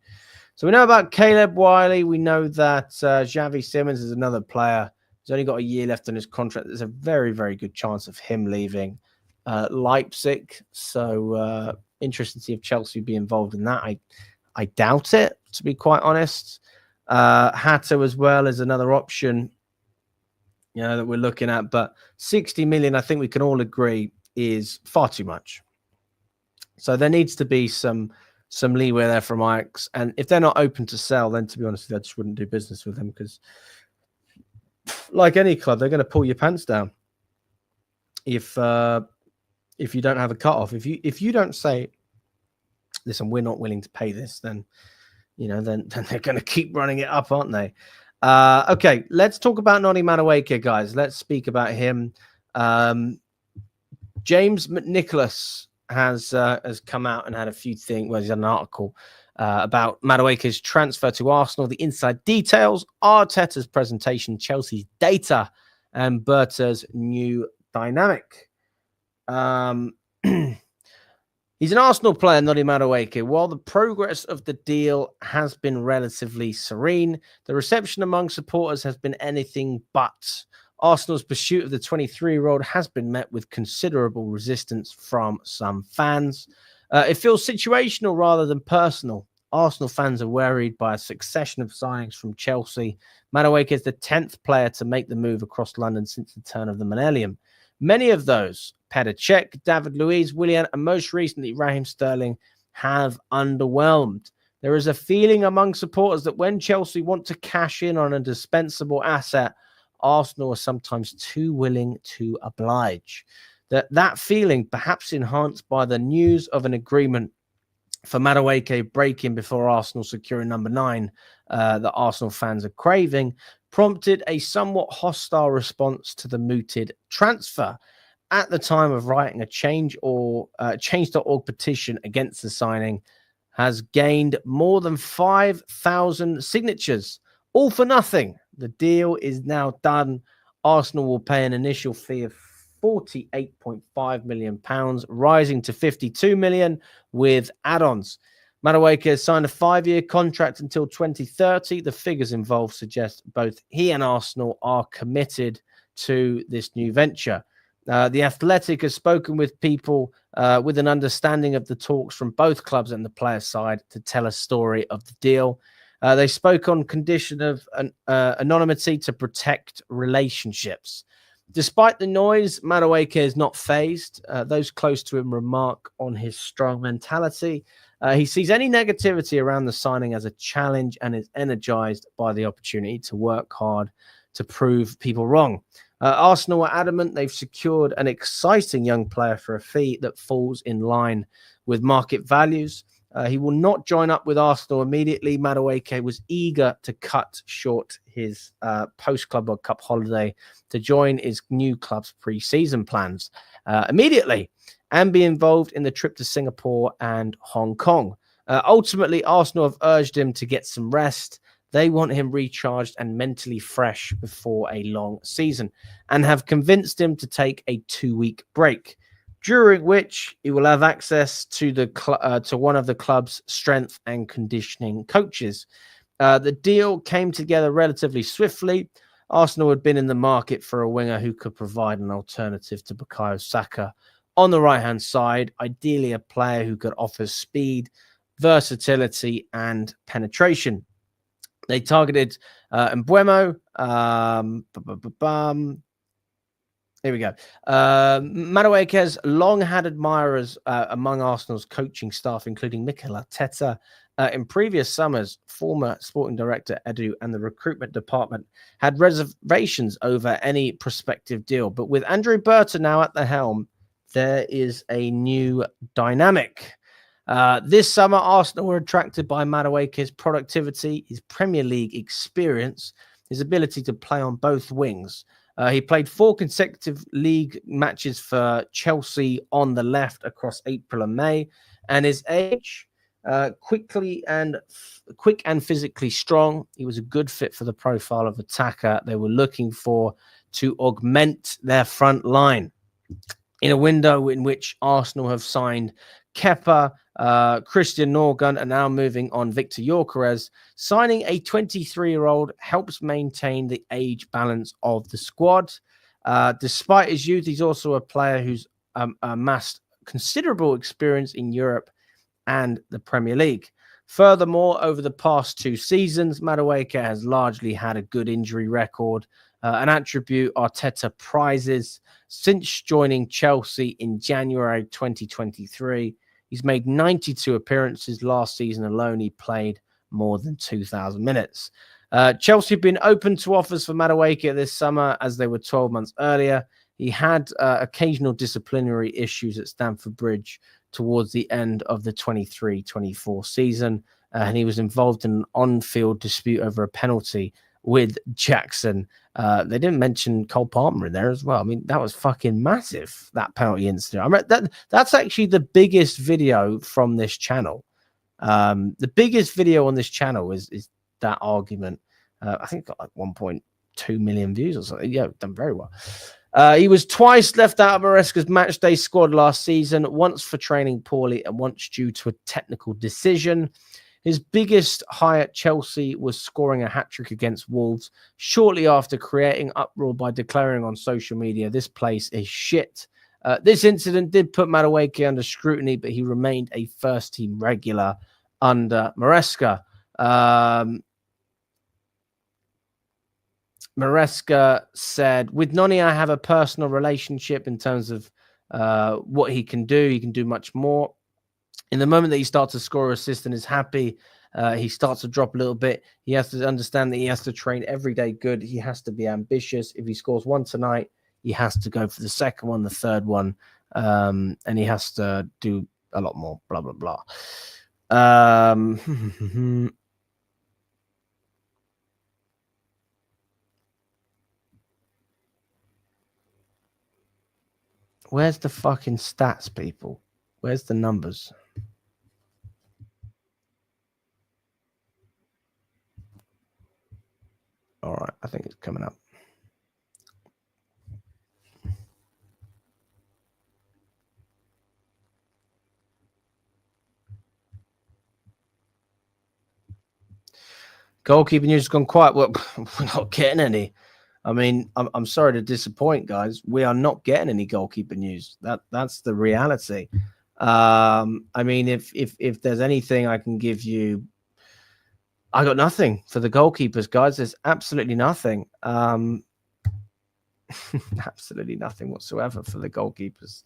So we know about Caleb Wiley. We know that Xavi Simons is another player. He's only got a year left on his contract. There's a very, very good chance of him leaving Leipzig. So interesting to see if Chelsea be involved in that. I doubt it, to be quite honest. Hato as well is another option, that we're looking at. But 60 million, I think we can all agree, is far too much. So there needs to be some leeway there from Ajax. And if they're not open to sell, then to be honest, I just wouldn't do business with them, because like any club, they're going to pull your pants down if you don't have a cutoff. If you don't say, listen, we're not willing to pay this, then then they're going to keep running it up, aren't they? Okay, let's talk about Noni Madueke, guys. Let's speak about him. James McNicholas has come out and had a few things. Well, he's had an article about Madueke's transfer to Arsenal, the inside details, Arteta's presentation, Chelsea's data, and Berta's new dynamic. He's an Arsenal player, Noni Madueke. While the progress of the deal has been relatively serene, the reception among supporters has been anything but. Arsenal's pursuit of the 23-year-old has been met with considerable resistance from some fans. It feels situational rather than personal. Arsenal fans are worried by a succession of signings from Chelsea. Madueke is the 10th player to make the move across London since the turn of the millennium. Many of those, Petr Cech, David Luiz, Willian, and most recently Raheem Sterling, have underwhelmed. There is a feeling among supporters that when Chelsea want to cash in on a dispensable asset, Arsenal are sometimes too willing to oblige. That feeling, perhaps enhanced by the news of an agreement for Madueke breaking before Arsenal securing number 9 that Arsenal fans are craving, prompted a somewhat hostile response to the mooted transfer. At the time of writing, a change.org petition against the signing has gained more than 5,000 signatures, all for nothing. The deal is now done. Arsenal will pay an initial fee of £48.5 million, rising to £52 million with add-ons. Madueke has signed a 5-year contract until 2030. The figures involved suggest both he and Arsenal are committed to this new venture. The Athletic has spoken with people with an understanding of the talks from both clubs and the player side to tell a story of the deal. They spoke on condition of anonymity to protect relationships. Despite the noise, Madueke is not phased. Those close to him remark on his strong mentality. He sees any negativity around the signing as a challenge and is energized by the opportunity to work hard to prove people wrong. Arsenal are adamant they've secured an exciting young player for a fee that falls in line with market values. He will not join up with Arsenal immediately. Madueke was eager to cut short his post-Club World Cup holiday to join his new club's pre-season plans immediately and be involved in the trip to Singapore and Hong Kong. Ultimately, Arsenal have urged him to get some rest. They want him recharged and mentally fresh before a long season and have convinced him to take a 2-week break, during which he will have access to to one of the club's strength and conditioning coaches. The deal came together relatively swiftly. Arsenal had been in the market for a winger who could provide an alternative to Bukayo Saka on the right-hand side, ideally a player who could offer speed, versatility, and penetration. They targeted Mbeumo. Here we go. Madueke's long had admirers among Arsenal's coaching staff, including Mikel Arteta. In previous summers, former sporting director Edu and the recruitment department had reservations over any prospective deal. But with Andrew Berta now at the helm, there is a new dynamic. This summer, Arsenal were attracted by Madueke's productivity, his Premier League experience, his ability to play on both wings. He played 4 consecutive league matches for Chelsea on the left across April and May, and his age, quick and physically strong. He was a good fit for the profile of attacker they were looking for to augment their front line. In a window in which Arsenal have signed Kepa, Christian Norgun, and now moving on Victor Gilchrist, signing a 23-year-old helps maintain the age balance of the squad. Despite his youth, he's also a player who's amassed considerable experience in Europe and the Premier League. Furthermore, over the past 2 seasons, Madueke has largely had a good injury record, an attribute Arteta prizes. Since joining Chelsea in January 2023, he's made 92 appearances. Last season alone, he played more than 2,000 minutes. Chelsea have been open to offers for Madueke this summer, as they were 12 months earlier. He had occasional disciplinary issues at Stamford Bridge towards the end of the 23-24 season, and he was involved in an on-field dispute over a penalty with Jackson. They didn't mention Cole Palmer in there as well. I mean, that was fucking massive, that penalty incident. I mean, that's actually the biggest video from this channel. The biggest video on this channel is that argument. I think got like 1.2 million views or something. Yeah, done very well. He was twice left out of Maresca's matchday squad last season, once for training poorly and once due to a technical decision. His biggest high at Chelsea was scoring a hat-trick against Wolves shortly after creating uproar by declaring on social media, "This place is shit." This incident did put Madueke under scrutiny, but he remained a first-team regular under Maresca. Maresca said, "With Noni, I have a personal relationship in terms of what he can do. He can do much more. In the moment that he starts to score or assist and is happy, he starts to drop a little bit. He has to understand that he has to train every day good. He has to be ambitious. If he scores one tonight, he has to go for the second one, the third one, and he has to do a lot more, blah, blah, blah." Where's the fucking stats, people? Where's the numbers? All right, I think it's coming up. Goalkeeper news has gone quiet. Well, we're not getting any. I mean, I'm sorry to disappoint, guys. We are not getting any goalkeeper news. That's the reality. I mean, if there's anything I can give you, I got nothing for the goalkeepers, guys. There's absolutely nothing. Absolutely nothing whatsoever for the goalkeepers.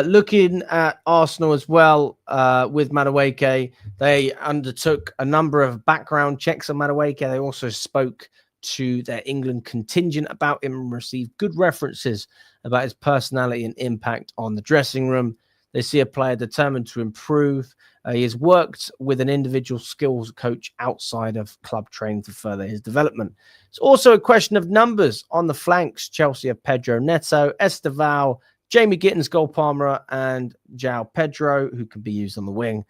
Looking at Arsenal as well, with Madueke, they undertook a number of background checks on Madueke. They also spoke to their England contingent about him and received good references about his personality and impact on the dressing room. They see a player determined to improve. He has worked with an individual skills coach outside of club training to further his development. It's also a question of numbers on the flanks. Chelsea have Pedro Neto, Estevao, Jamie Gittins, Cole Palmer, and João Pedro, who can be used on the wing.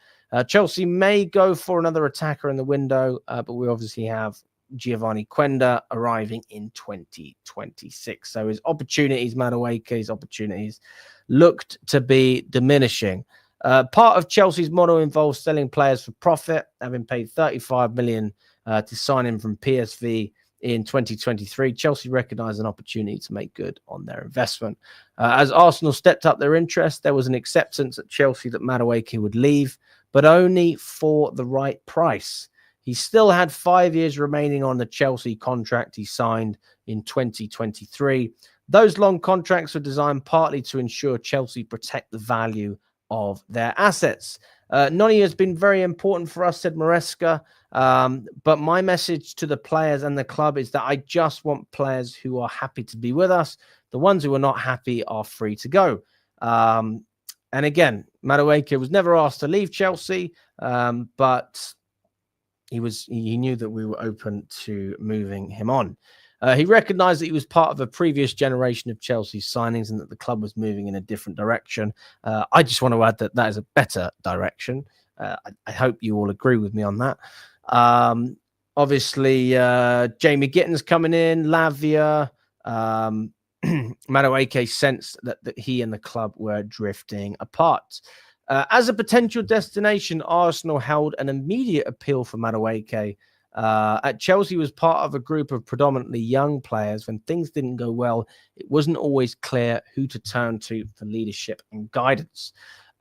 Chelsea may go for another attacker in the window, but we obviously have Giovanni Quenda arriving in 2026. So his opportunities, Madueke's opportunities, looked to be diminishing. Part of Chelsea's model involves selling players for profit, having paid 35 million to sign him from PSV in 2023. Chelsea recognised an opportunity to make good on their investment. As Arsenal stepped up their interest, there was an acceptance at Chelsea that Madueke would leave, but only for the right price. He still had 5 years remaining on the Chelsea contract he signed in 2023. Those long contracts were designed partly to ensure Chelsea protect the value of their assets. Noni has been very important for us, said Maresca. But my message to the players and the club is that I just want players who are happy to be with us. The ones who are not happy are free to go. And again, Madueke was never asked to leave Chelsea, but he knew that we were open to moving him on. He recognised that he was part of a previous generation of Chelsea's signings and that the club was moving in a different direction. I just want to add that that is a better direction. I hope you all agree with me on that. Obviously, Jamie Gittins coming in, Lavia, Madueke sensed that he and the club were drifting apart. As a potential destination, Arsenal held an immediate appeal for Madueke. At Chelsea was part of a group of predominantly young players. When things didn't go well, it wasn't always clear who to turn to for leadership and guidance.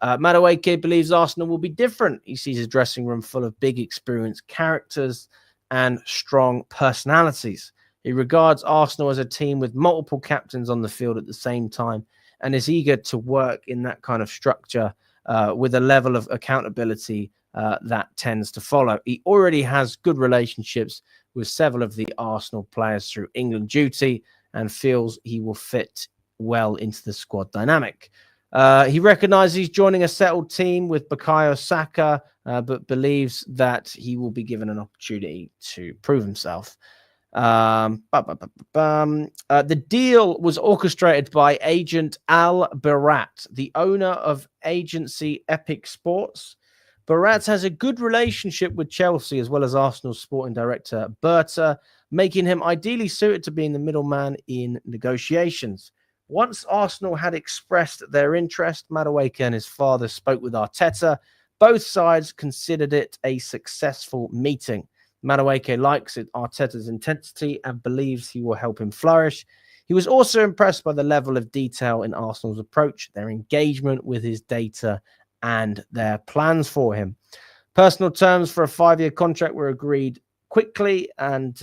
Madueke believes Arsenal will be different. He sees his dressing room full of big, experienced characters and strong personalities. He regards Arsenal as a team with multiple captains on the field at the same time and is eager to work in that kind of structure with a level of accountability that tends to follow. He already has good relationships with several of the Arsenal players through England duty and feels he will fit well into the squad dynamic. He recognizes he's joining a settled team with Bukayo Saka, but believes that he will be given an opportunity to prove himself. The deal was orchestrated by agent Al Barat, the owner of agency Epic Sports. Barat has a good relationship with Chelsea as well as Arsenal's sporting director Berta, making him ideally suited to being the middleman in negotiations. Once Arsenal had expressed their interest, Madueke and his father spoke with Arteta. Both sides considered it a successful meeting. Madueke likes Arteta's intensity and believes he will help him flourish. He was also impressed by the level of detail in Arsenal's approach, their engagement with his data, and their plans for him. Personal terms for a 5-year contract were agreed quickly, and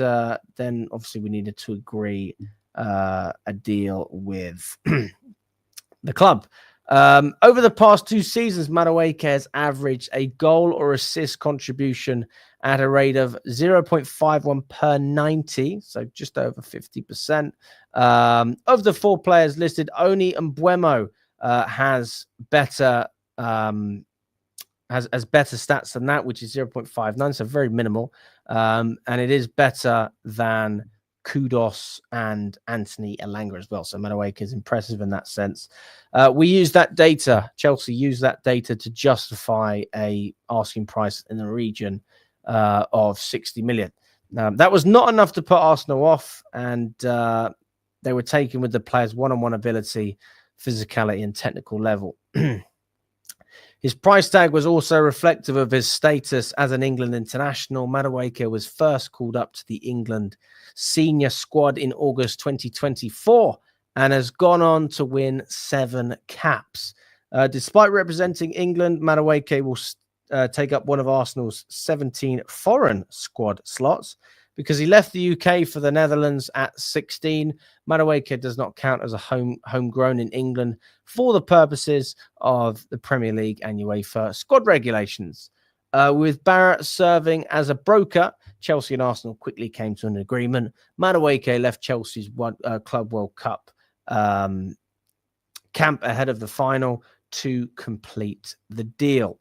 then obviously we needed to agree a deal with the club. Over the past 2 seasons, Madueke has averaged a goal or assist contribution at a rate of 0.51 per 90, so just over 50%. Of the 4 players listed, only Mbeumo has better has better stats than that, which is 0.59, so very minimal. And it is better than Kudos and Anthony Elanga as well. So Madueke is impressive in that sense. We use that data. Chelsea used that data to justify a asking price in the region of 60 million. That was not enough to put Arsenal off, and they were taken with the player's one-on-one ability, physicality, and technical level. His price tag was also reflective of his status as an England international. Madueke was first called up to the England senior squad in August 2024 and has gone on to win 7 caps. Despite representing England, Madueke will take up one of Arsenal's 17 foreign squad slots. Because he left the UK for the Netherlands at 16, Madueke does not count as a homegrown in England for the purposes of the Premier League and UEFA squad regulations. With Barrett serving as a broker, Chelsea and Arsenal quickly came to an agreement. Madueke left Chelsea's Club World Cup camp ahead of the final to complete the deal.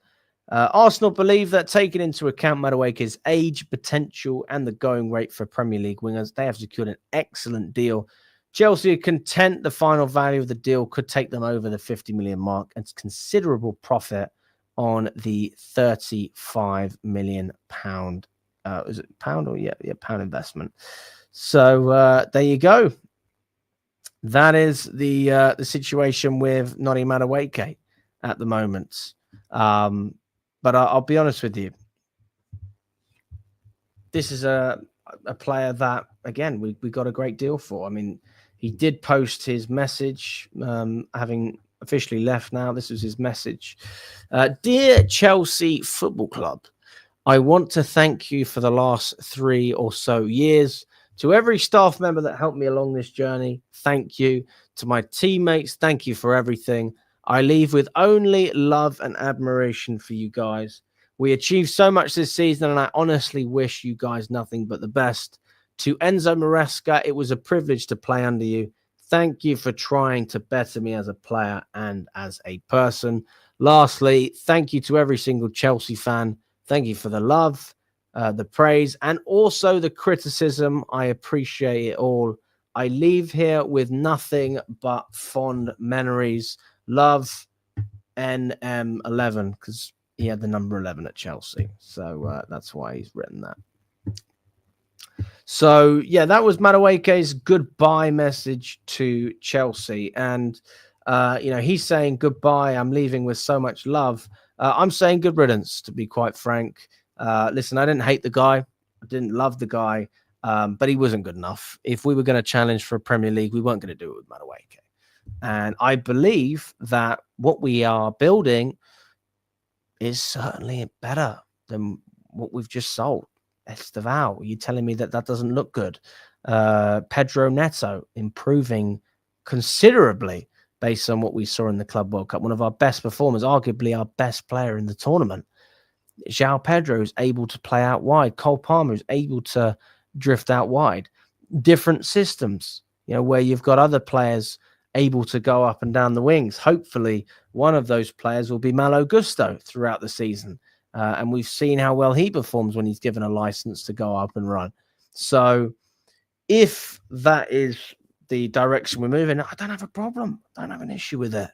Arsenal believe that taking into account Madueke's age, potential, and the going rate for Premier League wingers, they have secured an excellent deal. Chelsea are content the final value of the deal could take them over the 50 million mark and considerable profit on the 35 million pound. Is it pound or pound investment? So there you go. That is the situation with Noni Madueke at the moment. But I'll be honest with you. This is a player that, again, we got a great deal for. I mean, he did post his message, having officially left now. This was his message. Dear Chelsea Football Club, I want to thank you for the last 3 or so years. To every staff member that helped me along this journey, thank you. To my teammates, thank you for everything. I leave with only love and admiration for you guys. We achieved so much this season, and I honestly wish you guys nothing but the best. To Enzo Maresca, it was a privilege to play under you. Thank you for trying to better me as a player and as a person. Lastly, thank you to every single Chelsea fan. Thank you for the love, the praise, and also the criticism. I appreciate it all. I leave here with nothing but fond memories. Love, NM11, because he had the number 11 at Chelsea. So that's why he's written that. So, yeah, that was Madueke's goodbye message to Chelsea. And, he's saying goodbye. I'm leaving with so much love. I'm saying good riddance, to be quite frank. Listen, I didn't hate the guy. I didn't love the guy, but he wasn't good enough. If we were going to challenge for a Premier League, we weren't going to do it with Madueke. And I believe that what we are building is certainly better than what we've just sold. Esteval, are you telling me that doesn't look good? Pedro Neto improving considerably based on what we saw in the Club World Cup. One of our best performers, arguably our best player in the tournament. João Pedro is able to play out wide. Cole Palmer is able to drift out wide. Different systems, where you've got other players able to go up and down the wings. Hopefully, one of those players will be Malo Gusto throughout the season. And we've seen how well he performs when he's given a license to go up and run. So if that is the direction we're moving, I don't have a problem. I don't have an issue with it.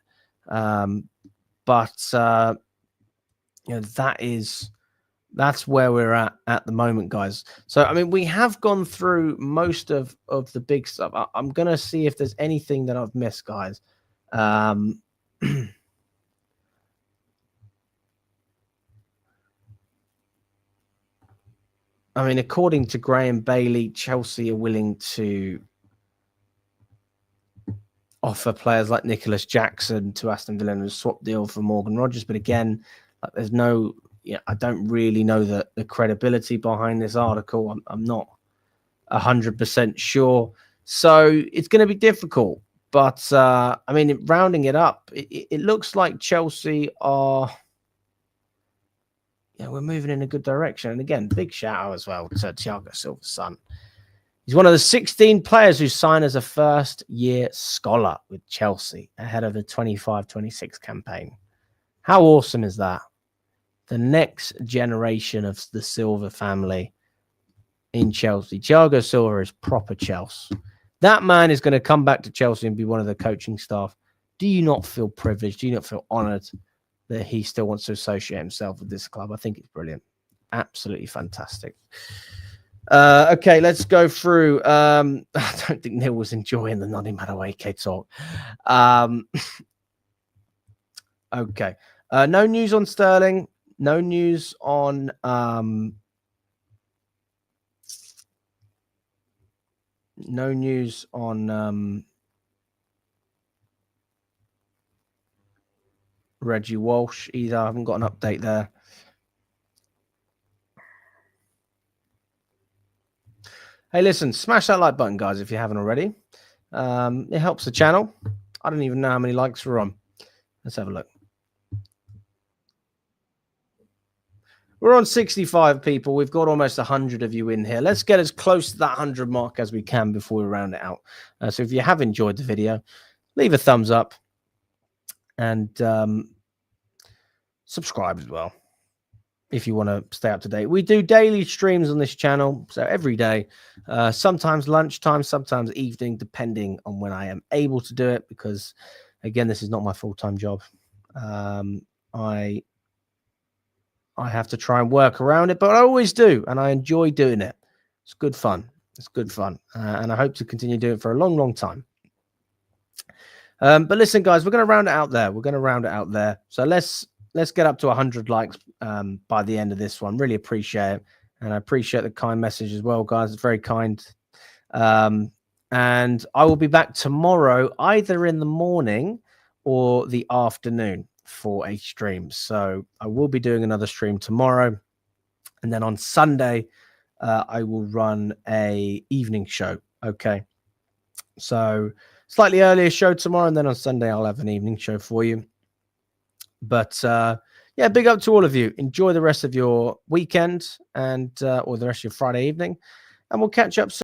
That's where we're at the moment, guys. So, I mean, we have gone through most of the big stuff. I'm going to see if there's anything that I've missed, guys. I mean, according to Graham Bailey, Chelsea are willing to offer players like Nicholas Jackson to Aston Villa in a swap deal for Morgan Rogers. But again, there's no... I don't really know the credibility behind this article. I'm not 100% sure. So it's going to be difficult. But, I mean, rounding it up, it looks like Chelsea are... we're moving in a good direction. And again, big shout out as well to Thiago Silva's son. He's one of the 16 players who signed as a first-year scholar with Chelsea ahead of the 25-26 campaign. How awesome is that? The next generation of the Silva family in Chelsea. Thiago Silva is proper Chelsea. That man is going to come back to Chelsea and be one of the coaching staff. Do you not feel privileged? Do you not feel honoured that he still wants to associate himself with this club? I think it's brilliant. Absolutely fantastic. Okay, let's go through. I don't think Neil was enjoying the Noni Madueke talk. Okay. No news on Sterling. No news on Reggie Walsh either. I haven't got an update there. Hey, listen, smash that like button, guys, if you haven't already. It helps the channel. I don't even know how many likes we're on. Let's have a look. We're on 65 people. We've got almost 100 of you in here. Let's get as close to that 100 mark as we can before we round it out. So if you have enjoyed the video, leave a thumbs up and subscribe as well if you want to stay up to date. We do daily streams on this channel, so every day, sometimes lunchtime, sometimes evening, depending on when I am able to do it, because, again, this is not my full-time job. I have to try and work around it, but I always do, and I enjoy doing it. It's good fun. It's good fun, and I hope to continue doing it for a long, long time. But listen, guys, we're going to round it out there. So let's get up to 100 likes by the end of this one. Really appreciate it, and I appreciate the kind message as well, guys. It's very kind. And I will be back tomorrow, either in the morning or the afternoon, for a stream. So I will be doing another stream tomorrow, and then on Sunday I will run a evening show. Okay, so slightly earlier show tomorrow, and then on Sunday I'll have an evening show for you. But yeah, big up to all of you. Enjoy the rest of your weekend and or the rest of your Friday evening, and we'll catch up soon.